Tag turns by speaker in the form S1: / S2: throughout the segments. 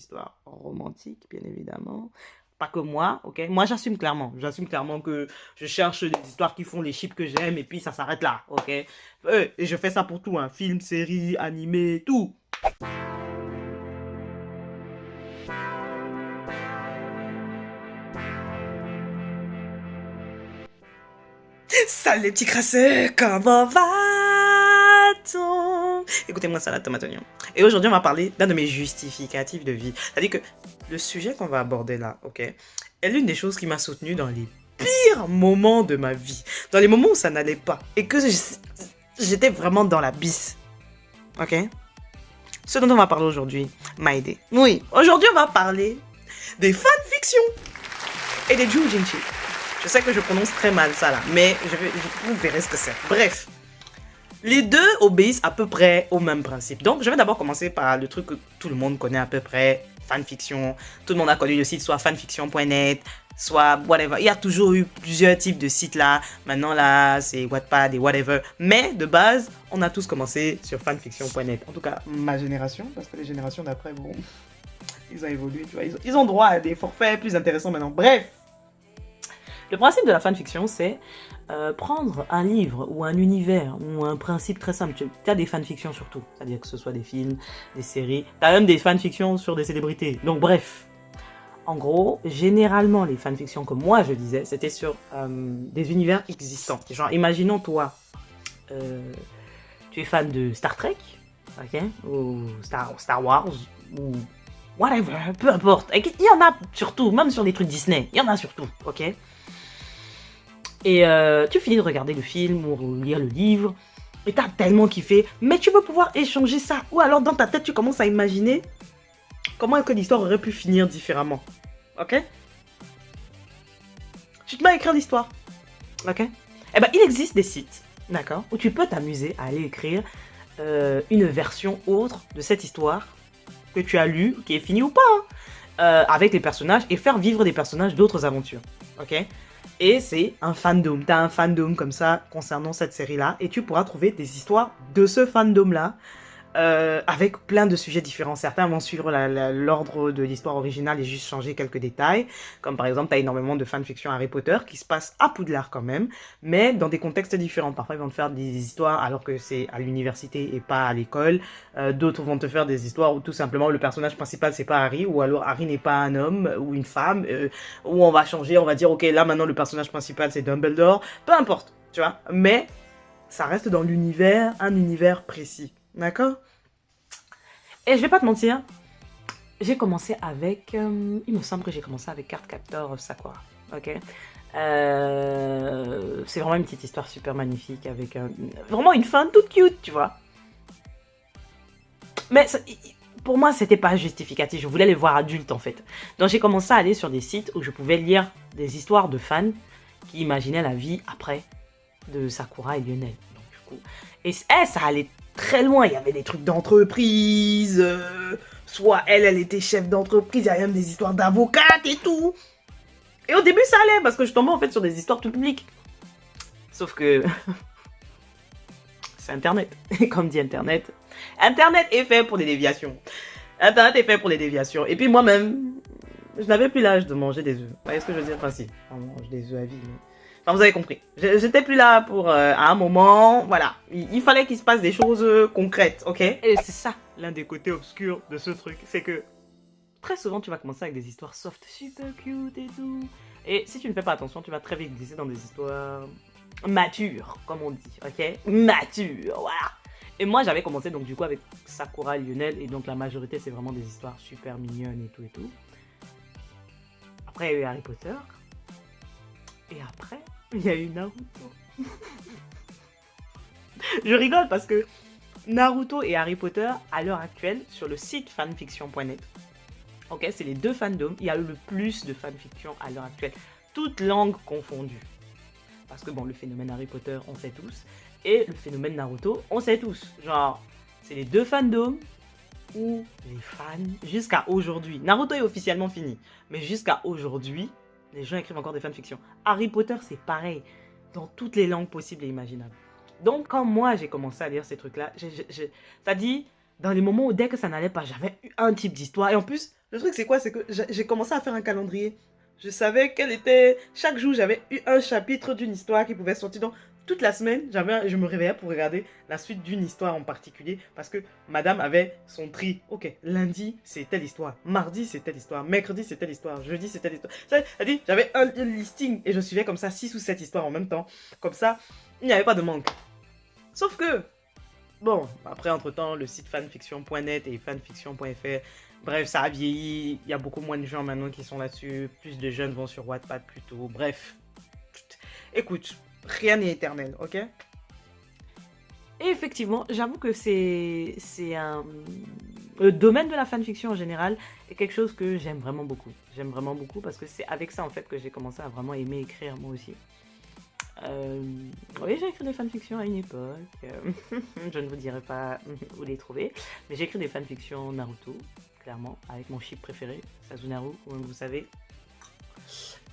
S1: histoires romantiques, bien évidemment. Pas que moi, ok? Moi, j'assume clairement. J'assume clairement que je cherche des histoires qui font les chips que j'aime et puis ça s'arrête là, ok? Et je fais ça pour tout, hein. Film, série, animé, tout. Salut les petits crasseux, comment va-t-on? Écoutez-moi ça, la tomate oignon. Et aujourd'hui, on va parler d'un de mes justificatifs de vie. C'est-à-dire que le sujet qu'on va aborder là, ok, est l'une des choses qui m'a soutenu dans les pires moments de ma vie. Dans les moments où ça n'allait pas. Et que j'étais vraiment dans la bisse. Ok? Ce dont on va parler aujourd'hui m'a aidé. Oui, aujourd'hui, on va parler des fanfictions et des Jujinchi. Je sais que je prononce très mal ça là, mais vous verrez ce que c'est. Bref, les deux obéissent à peu près au même principe. Donc, je vais d'abord commencer par le truc que tout le monde connaît à peu près, fanfiction. Tout le monde a connu le site, soit fanfiction.net, soit whatever. Il y a toujours eu plusieurs types de sites là. Maintenant là, c'est Wattpad et whatever. Mais de base, on a tous commencé sur fanfiction.net. En tout cas, ma génération, parce que les générations d'après, bon, ils ont évolué, tu vois. Ils ont droit à des forfaits plus intéressants maintenant. Bref. Le principe de la fanfiction, c'est prendre un livre ou un univers ou un principe très simple. Tu as des fanfictions sur tout, c'est-à-dire que ce soit des films, des séries, tu as même des fanfictions sur des célébrités. Donc bref, en gros, généralement les fanfictions que moi je disais, c'était sur des univers existants. Genre, imaginons toi, tu es fan de Star Trek, ok, ou Star Wars, ou whatever, peu importe. Il y en a surtout, même sur des trucs Disney, il y en a surtout, ok. Et tu finis de regarder le film ou lire le livre, et t'as tellement kiffé, mais tu veux pouvoir échanger ça. Ou alors dans ta tête, tu commences à imaginer comment est-ce que l'histoire aurait pu finir différemment. Ok? Tu te mets à écrire l'histoire. Ok? Eh ben, il existe des sites, d'accord, où tu peux t'amuser à aller écrire une version autre de cette histoire que tu as lue, qui est finie ou pas, hein, avec les personnages, et faire vivre des personnages d'autres aventures. Ok? Et c'est un fandom. Tu as un fandom comme ça concernant cette série-là. Et tu pourras trouver des histoires de ce fandom-là. Avec plein de sujets différents. Certains vont suivre l'ordre de l'histoire originale et juste changer quelques détails. Comme par exemple, tu as énormément de fanfiction Harry Potter qui se passe à Poudlard quand même, mais dans des contextes différents. Parfois, ils vont te faire des histoires alors que c'est à l'université et pas à l'école. D'autres vont te faire des histoires où tout simplement le personnage principal c'est pas Harry, ou alors Harry n'est pas un homme ou une femme, où on va changer, on va dire ok, là maintenant le personnage principal c'est Dumbledore. Peu importe, tu vois. Mais ça reste dans l'univers, un univers précis. D'accord? Et je vais pas te mentir, j'ai commencé avec... il me semble que j'ai commencé avec Cardcaptor Sakura. Ok? C'est vraiment une petite histoire super magnifique avec vraiment une fin toute cute, tu vois. Mais pour moi, c'était pas justificatif. Je voulais les voir adultes en fait. Donc j'ai commencé à aller sur des sites où je pouvais lire des histoires de fans qui imaginaient la vie après de Sakura et Lionel. Donc, du coup, et ça allait très loin. Il y avait des trucs d'entreprise. Soit elle était chef d'entreprise. Il y avait même des histoires d'avocates et tout. Et au début, ça allait parce que je tombais en fait sur des histoires tout publiques. Sauf que c'est Internet. Et comme dit Internet, Internet est fait pour des déviations. Internet est fait pour les déviations. Et puis moi-même, je n'avais plus l'âge de manger des œufs. Vous voyez ce que je veux dire? Enfin si, on mange des œufs à vie. Mais... Enfin, vous avez compris. J'étais plus là pour à un moment, voilà. Il fallait qu'il se passe des choses concrètes, ok? Et c'est ça, l'un des côtés obscurs de ce truc. C'est que très souvent, tu vas commencer avec des histoires soft, super cute et tout. Et si tu ne fais pas attention, tu vas très vite glisser dans des histoires matures, comme on dit, ok? Matures, voilà. Et moi, j'avais commencé donc du coup avec Sakura, Lionel, et donc la majorité, c'est vraiment des histoires super mignonnes et tout et tout. Après, il y a eu Harry Potter. Et après, il y a eu Naruto. Je rigole parce que Naruto et Harry Potter, à l'heure actuelle, sur le site fanfiction.net, ok, c'est les deux fandoms, il y a eu le plus de fanfiction à l'heure actuelle, toutes langues confondues. Parce que bon, le phénomène Harry Potter, on sait tous, et le phénomène Naruto, on sait tous. Genre, c'est les deux fandoms où les fans, jusqu'à aujourd'hui, Naruto est officiellement fini, mais jusqu'à aujourd'hui, les gens écrivent encore des fanfictions. Harry Potter, c'est pareil, dans toutes les langues possibles et imaginables. Donc, quand moi, j'ai commencé à lire ces trucs-là, ça dit, dans les moments où dès que ça n'allait pas, j'avais un type d'histoire. Et en plus, le truc c'est quoi? C'est que j'ai commencé à faire un calendrier. Je savais quel était... Chaque jour, j'avais eu un chapitre d'une histoire qui pouvait sortir. Donc, toute la semaine, je me réveillais pour regarder la suite d'une histoire en particulier. Parce que madame avait son tri. Ok, lundi, c'est telle histoire. Mardi, c'est telle histoire. Mercredi, c'est telle histoire. Jeudi, c'est telle histoire. Ça dit, j'avais un listing et je suivais comme ça 6 ou 7 histoires en même temps. Comme ça, il n'y avait pas de manque. Sauf que, bon, après, entre-temps, le site fanfiction.net et fanfiction.fr, bref, ça a vieilli. Il y a beaucoup moins de gens maintenant qui sont là-dessus. Plus de jeunes vont sur Wattpad plutôt. Bref, écoute, rien n'est éternel, ok? Et effectivement, j'avoue que c'est un... Le domaine de la fanfiction en général est quelque chose que j'aime vraiment beaucoup. J'aime vraiment beaucoup parce que c'est avec ça en fait que j'ai commencé à vraiment aimer écrire moi aussi. Oui, j'ai écrit des fanfictions à une époque. Je ne vous dirai pas où les trouver. Mais j'ai écrit des fanfictions Naruto, clairement, avec mon ship préféré, Sasunaru, comme vous savez.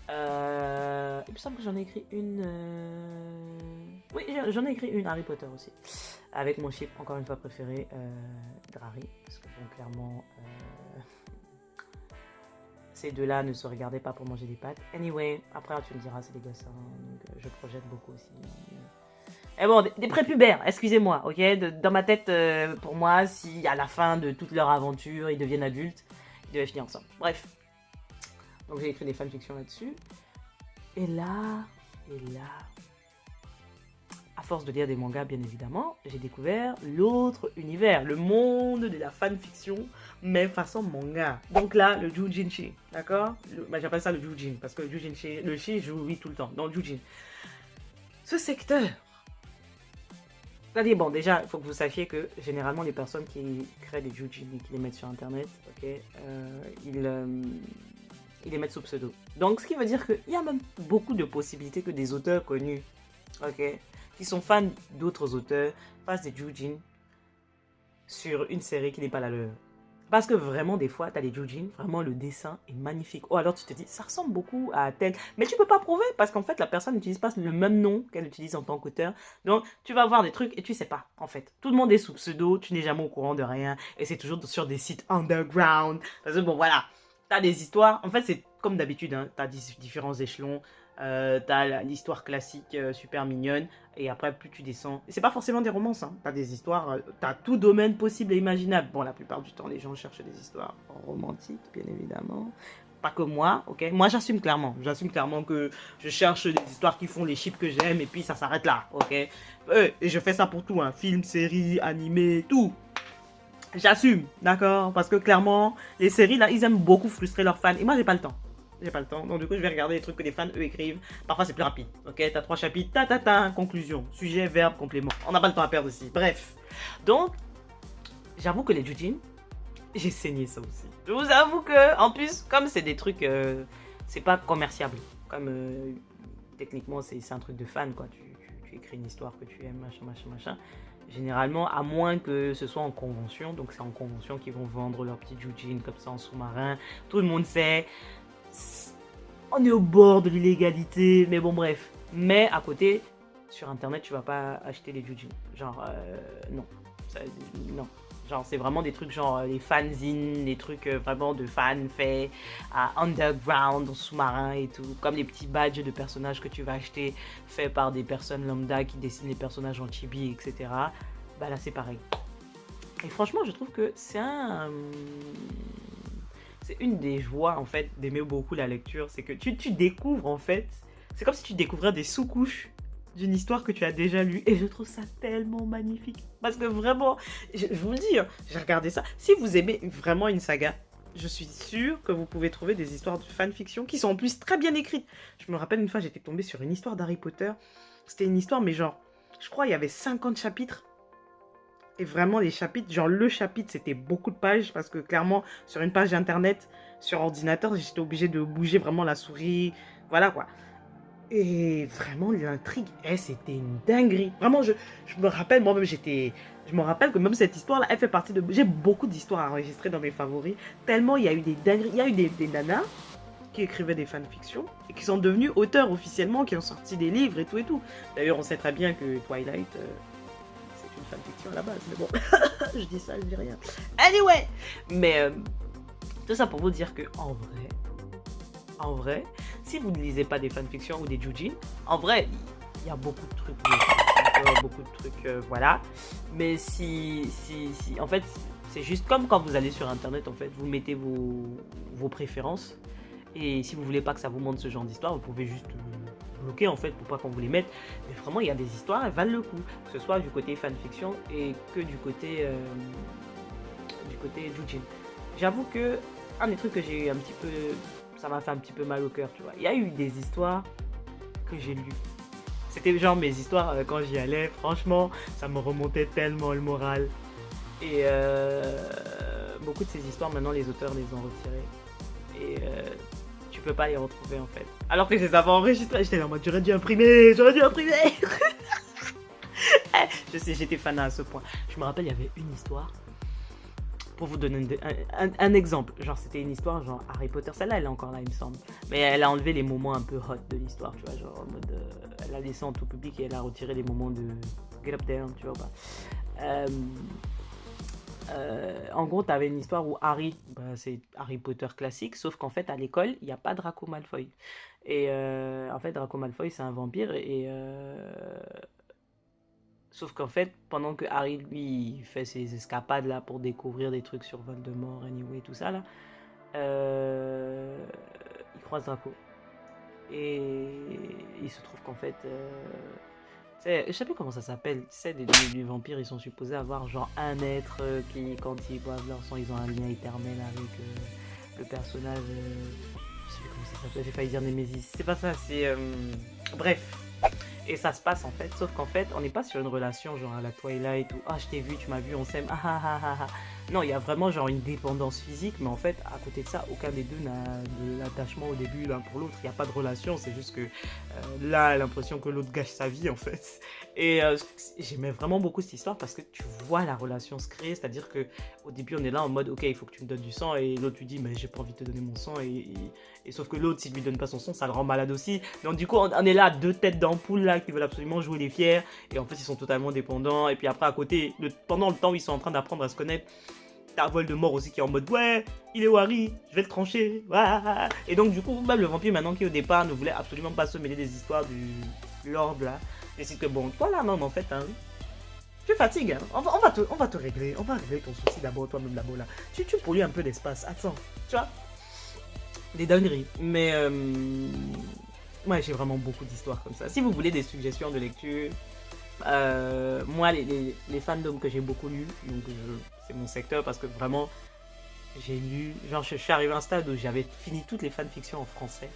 S1: Il me semble que j'en ai écrit une... Oui, j'en ai écrit une Harry Potter aussi. Avec mon ship, encore une fois, préféré, Drarry. Parce que, bon, clairement... Ces deux-là ne se regardaient pas pour manger des pâtes. Anyway, après tu me diras, c'est des gosses, hein, donc je projette beaucoup aussi. Et bon, des prépubères, excusez-moi, ok? Dans ma tête, pour moi, si à la fin de toute leur aventure, ils deviennent adultes, ils devaient finir ensemble. Bref. Donc j'ai écrit des fanfictions là-dessus. Et là, à force de lire des mangas, bien évidemment, j'ai découvert l'autre univers, le monde de la fanfiction, mais façon manga. Donc là, le Jujinshi, d'accord? J'appelle ça le Jujin, parce que le Jujinshi, le shi joue oui tout le temps, dans le Jujin. Ce secteur, c'est-à-dire, bon, déjà, il faut que vous sachiez que généralement, les personnes qui créent des Jujin et qui les mettent sur Internet, ok, ils les mettent sous pseudo. Donc, ce qui veut dire qu'il y a même beaucoup de possibilités que des auteurs connus, ok, qui sont fans d'autres auteurs, fassent des Jujin sur une série qui n'est pas la leur. Parce que vraiment, des fois, tu as des Jujin, vraiment le dessin est magnifique. Ou alors tu te dis, ça ressemble beaucoup à tel. Mais tu peux pas prouver parce qu'en fait, la personne n'utilise pas le même nom qu'elle utilise en tant qu'auteur. Donc, tu vas voir des trucs et tu sais pas, en fait. Tout le monde est sous pseudo, tu n'es jamais au courant de rien. Et c'est toujours sur des sites underground. Parce que bon, voilà. Tu as des histoires. En fait, c'est comme d'habitude, hein, tu as différents échelons. T'as l'histoire classique super mignonne et après plus tu descends, et c'est pas forcément des romances, hein. T'as des histoires, t'as tout domaine possible et imaginable. Bon, la plupart du temps les gens cherchent des histoires romantiques, bien évidemment, pas que moi, ok. Moi j'assume clairement que je cherche des histoires qui font les chips que j'aime et puis ça s'arrête là, ok. Et je fais ça pour tout, hein. Film, série, animé, tout. J'assume, d'accord, parce que clairement les séries là ils aiment beaucoup frustrer leurs fans et moi j'ai pas le temps. Donc du coup je vais regarder les trucs que les fans eux écrivent. Parfois c'est plus rapide, ok? T'as 3 chapitres, conclusion, sujet, verbe, complément. On n'a pas le temps à perdre ici. Bref. Donc, j'avoue que les Jujin, j'ai saigné ça aussi. Je vous avoue que, en plus, comme c'est des trucs, c'est pas commerciable. Comme techniquement c'est un truc de fan, quoi. Tu écris une histoire que tu aimes, machin. Généralement, à moins que ce soit en convention, donc c'est en convention qu'ils vont vendre leurs petits Jujin comme ça en sous-marin. Tout le monde sait. On est au bord de l'illégalité, mais bon bref. Mais à côté, sur internet, tu vas pas acheter les Jujin. Genre, non. Non. Genre, c'est vraiment des trucs genre les fanzines, des trucs vraiment de fans faits à underground, sous-marin et tout. Comme les petits badges de personnages que tu vas acheter faits par des personnes lambda qui dessinent les personnages en chibi, etc. Bah là, c'est pareil. Et franchement, je trouve que c'est une des joies en fait d'aimer beaucoup la lecture, c'est que tu découvres en fait, c'est comme si tu découvrais des sous-couches d'une histoire que tu as déjà lue et je trouve ça tellement magnifique parce que vraiment, je vous le dis, j'ai regardé ça, si vous aimez vraiment une saga, je suis sûre que vous pouvez trouver des histoires de fanfiction qui sont en plus très bien écrites. Je me rappelle une fois j'étais tombée sur une histoire d'Harry Potter, c'était une histoire mais genre, je crois il y avait 50 chapitres. Et vraiment, les chapitres, genre le chapitre, c'était beaucoup de pages parce que clairement, sur une page internet, sur ordinateur, j'étais obligée de bouger vraiment la souris. Voilà quoi. Et vraiment, l'intrigue, c'était une dinguerie. Vraiment, je me rappelle, moi-même, je me rappelle que même cette histoire-là, elle fait partie de... J'ai beaucoup d'histoires enregistrées dans mes favoris. Tellement il y a eu des dingueries. Il y a eu des nanas qui écrivaient des fanfictions et qui sont devenues auteurs officiellement, qui ont sorti des livres et tout et tout. D'ailleurs, on sait très bien que Twilight... fanfictions à la base, mais bon, je dis ça, je dis rien. Anyway, mais tout ça pour vous dire que en vrai, si vous ne lisez pas des fanfictions ou des jujin, en vrai, il y a beaucoup de trucs, beaucoup de trucs, voilà. Mais en fait, c'est juste comme quand vous allez sur internet, en fait, vous mettez vos préférences. Et si vous voulez pas que ça vous montre ce genre d'histoire, vous pouvez juste bloquer en fait pour pas qu'on vous les mette. Mais vraiment, il y a des histoires, elles valent le coup, que ce soit du côté fanfiction et que du côté jujin. J'avoue que un des trucs que j'ai eu un petit peu, ça m'a fait un petit peu mal au cœur, tu vois. Il y a eu des histoires que j'ai lues. C'était genre mes histoires quand j'y allais, franchement, ça me remontait tellement le moral. Et beaucoup de ces histoires, maintenant, les auteurs les ont retirées. Et tu peux pas les retrouver en fait. Alors que je les avais enregistrés, j'étais là en mode j'aurais dû imprimer. Je sais, j'étais fan à ce point. Je me rappelle, il y avait une histoire. Pour vous donner un exemple, genre c'était une histoire genre Harry Potter, celle-là elle est encore là il me semble, mais elle a enlevé les moments un peu hot de l'histoire, tu vois, genre en mode elle a laissé en tout public et elle a retiré les moments de get up there, tu vois pas. En gros, t'avais une histoire où Harry, c'est Harry Potter classique, sauf qu'en fait à l'école il n'y a pas Draco Malfoy. Et en fait Draco Malfoy c'est un vampire et sauf qu'en fait, pendant que Harry, lui, il fait ses escapades là pour découvrir des trucs sur Voldemort, anyway, tout ça là, il croise Draco. Et il se trouve qu'en fait, je sais plus comment ça s'appelle, tu sais, les vampires, ils sont supposés avoir genre un être qui, quand ils boivent leur sang, ils ont un lien éternel avec le personnage. Je sais plus comment ça s'appelle, j'ai failli dire Némésis. C'est pas ça, c'est. Bref. Et ça se passe en fait, sauf qu'en fait, on n'est pas sur une relation genre à la Twilight où ah je t'ai vu, tu m'as vu, on s'aime, ah ah ah ah ah. Non, il y a vraiment genre une dépendance physique, mais en fait, à côté de ça, aucun des deux n'a de l'attachement au début l'un pour l'autre. Il n'y a pas de relation, c'est juste que là, elle a l'impression que l'autre gâche sa vie en fait. Et j'aimais vraiment beaucoup cette histoire parce que tu vois la relation se créer, c'est-à-dire que au début, on est là en mode ok, il faut que tu me donnes du sang, et l'autre lui dit mais j'ai pas envie de te donner mon sang, et sauf que l'autre, s'il lui donne pas son sang, ça le rend malade aussi. Donc du coup, on est là, deux têtes d'ampoule là qui veulent absolument jouer les fiers, et en fait, ils sont totalement dépendants. Et puis après, à côté, pendant le temps où ils sont en train d'apprendre à se connaître, t'as Voldemort aussi qui est en mode ouais, il est où Harry, je vais le trancher. Ouais. Et donc du coup, même le vampire maintenant qui au départ ne voulait absolument pas se mêler des histoires du Lord là, décide que bon, toi là, non, mais en fait, hein, tu fatigues, hein. On va te régler, on va régler ton souci d'abord, toi-même d'abord là. Tu pollues un peu l'espace, attends, tu vois. Des dingueries. Mais ouais, j'ai vraiment beaucoup d'histoires comme ça. Si vous voulez des suggestions de lecture, moi, les fandoms que j'ai beaucoup lus, donc c'est mon secteur parce que vraiment, j'ai lu. Genre, je suis arrivé à un stade où j'avais fini toutes les fanfictions en français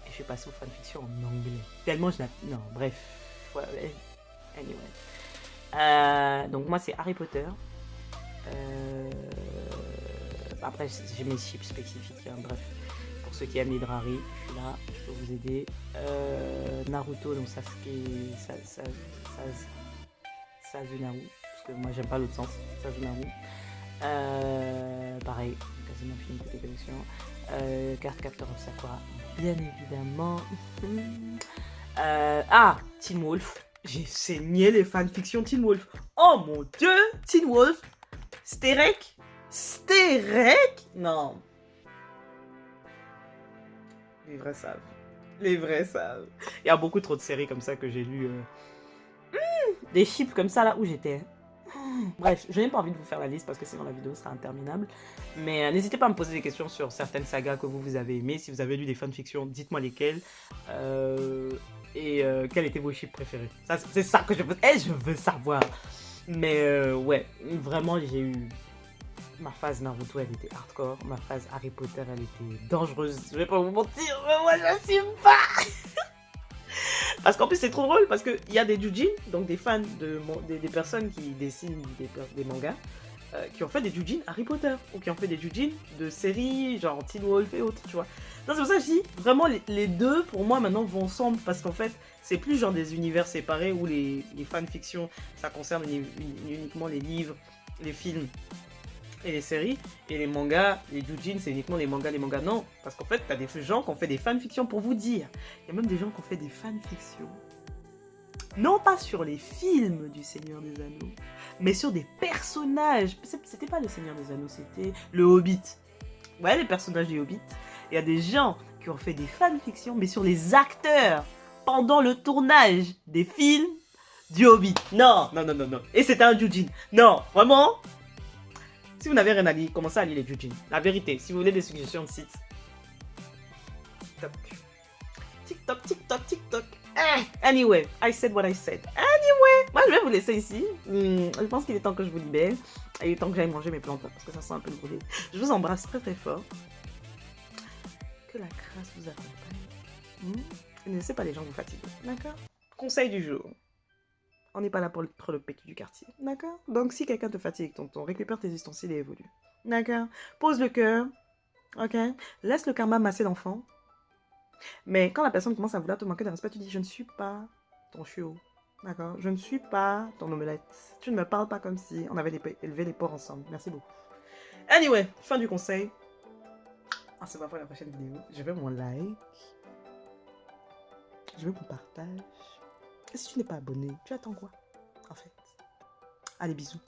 S1: et je suis passé aux fanfictions en anglais. Tellement je n'ai. Non, bref. Ouais, anyway. Donc, moi, c'est Harry Potter. Après, j'ai mes chips spécifiques, hein, bref. Pour ceux qui aiment les Drari, je suis là, je peux vous aider. Naruto, donc Sasuke, Sasunaru, parce que moi j'aime pas l'autre sens, Sasunaru. Pareil, quasiment fini toutes les collections. Card Captor of Sakura, bien évidemment. Teen Wolf, j'ai saigné les fanfictions Teen Wolf. Oh mon dieu, Teen Wolf, Sterek, non. Les vrais savent. Les vrais savent. Il y a beaucoup trop de séries comme ça que j'ai lues. Des chips comme ça là où j'étais. Bref, je n'ai pas envie de vous faire la liste parce que sinon la vidéo sera interminable. Mais n'hésitez pas à me poser des questions sur certaines sagas que vous avez aimées. Si vous avez lu des fanfictions, dites-moi lesquelles. Quels étaient vos chips préférés. C'est ça que je veux savoir. Mais ouais, vraiment j'ai eu... Ma phase Naruto, elle était hardcore. Ma phase Harry Potter, elle était dangereuse. Je vais pas vous mentir, mais moi, j'assume pas. Parce qu'en plus, c'est trop drôle. Parce qu'il y a des Jujin, donc des fans, des personnes qui dessinent des mangas, qui ont fait des Jujin Harry Potter. Ou qui ont fait des Jujin de séries, genre Teen Wolf et autres, tu vois. Non, c'est pour ça que je dis, vraiment, les deux, pour moi, maintenant, vont ensemble. Parce qu'en fait, c'est plus genre des univers séparés où les fanfictions, ça concerne uniquement les livres, les films et les séries, et les mangas, les Jujin, c'est uniquement les mangas, non, parce qu'en fait, t'as des gens qui ont fait des fanfictions pour vous dire. Il y a même des gens qui ont fait des fanfictions Non pas sur les films du Seigneur des Anneaux, mais sur des personnages. C'était pas le Seigneur des Anneaux, c'était le Hobbit. Ouais, les personnages du Hobbit. Il y a des gens qui ont fait des fanfictions, mais sur les acteurs pendant le tournage des films du Hobbit. Non, non, non, non, non. Et c'était un Jujin. Non, vraiment. Si vous n'avez rien à lire, commencez à lire les Jujin. La vérité, si vous voulez des suggestions de sites. TikTok, TikTok, TikTok. Anyway, I said what I said. Anyway, moi je vais vous laisser ici. Je pense qu'il est temps que je vous libère. Et il est temps que j'aille manger mes plantes parce que ça sent un peu le brûlé. Je vous embrasse très très fort. Que la grâce vous accompagne. Et ne laissez pas les gens vous fatiguer. D'accord? Conseil du jour. On n'est pas là pour être le pécu du quartier. D'accord? Donc si quelqu'un te fatigue, tonton, récupère tes ustensiles et évolue. D'accord? Pose le cœur. Ok? Laisse le karma masser l'enfant. Mais quand la personne commence à vouloir te manquer de respect, tu dis je ne suis pas ton chiot. D'accord? Je ne suis pas ton omelette. Tu ne me parles pas comme si on avait élevé les porcs ensemble. Merci beaucoup. Anyway, fin du conseil. On se voit pour la prochaine vidéo. Je veux mon like. Je veux mon partage. Et si tu n'es pas abonné, tu attends quoi? En fait. Allez, bisous.